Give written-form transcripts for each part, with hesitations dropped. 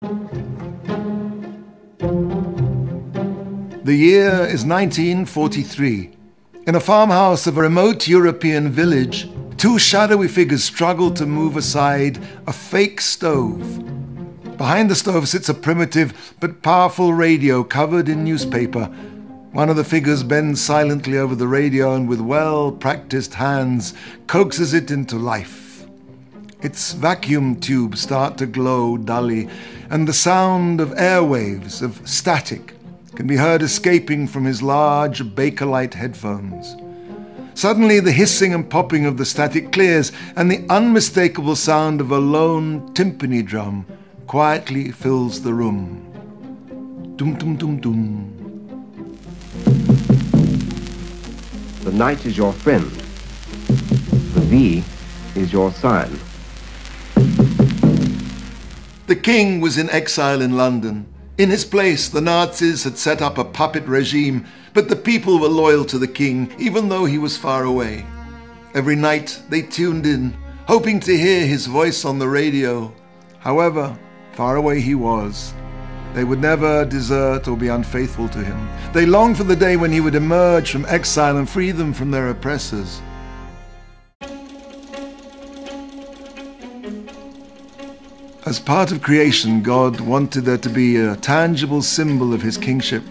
The year is 1943. In a farmhouse of a remote European village, two shadowy figures struggle to move aside a fake stove. Behind the stove sits a primitive but powerful radio covered in newspaper. One of the figures bends silently over the radio and with well-practiced hands coaxes it into life. Its vacuum tubes start to glow dully, and the sound of airwaves, of static, can be heard escaping from his large Bakelite headphones. Suddenly the hissing and popping of the static clears, and the unmistakable sound of a lone timpani drum quietly fills the room. Dum-dum-dum-dum. The night is your friend. The V is your sign. The king was in exile in London. In his place, the Nazis had set up a puppet regime, but the people were loyal to the king, even though he was far away. Every night they tuned in, hoping to hear his voice on the radio. However far away he was, they would never desert or be unfaithful to him. They longed for the day when he would emerge from exile and free them from their oppressors. As part of creation, God wanted there to be a tangible symbol of his kingship.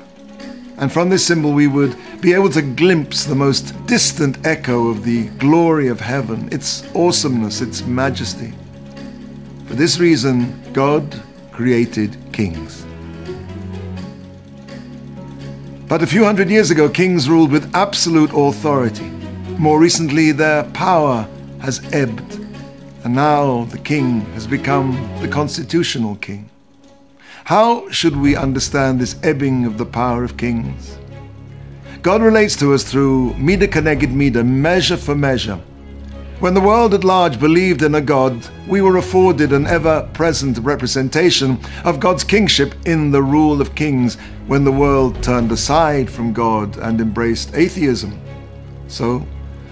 And from this symbol we would be able to glimpse the most distant echo of the glory of heaven, its awesomeness, its majesty. For this reason, God created kings. But a few hundred years ago, kings ruled with absolute authority. More recently, their power has ebbed. And now the king has become the constitutional king. How should we understand this ebbing of the power of kings? God relates to us through mida keneged mida, measure for measure. When the world at large believed in a God, we were afforded an ever-present representation of God's kingship in the rule of kings when the world turned aside from God and embraced atheism. So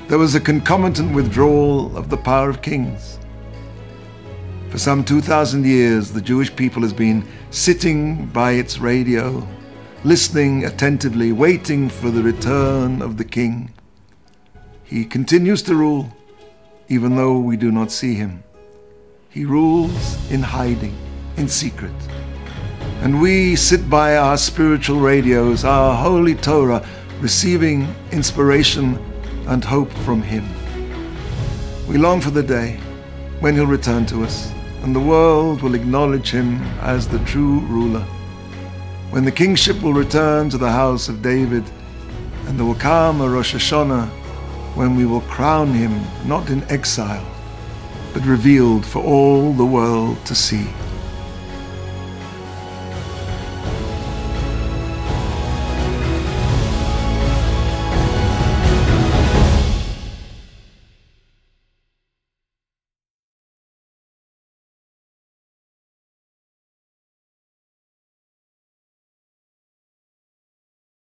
there was a concomitant withdrawal of the power of kings. For some 2,000 years, the Jewish people has been sitting by its radio, listening attentively, waiting for the return of the king. He continues to rule, even though we do not see him. He rules in hiding, in secret. And we sit by our spiritual radios, our holy Torah, receiving inspiration and hope from him. We long for the day when he'll return to us, and the world will acknowledge him as the true ruler. When the kingship will return to the house of David, and there will come a Rosh Hashana when we will crown him not in exile, but revealed for all the world to see.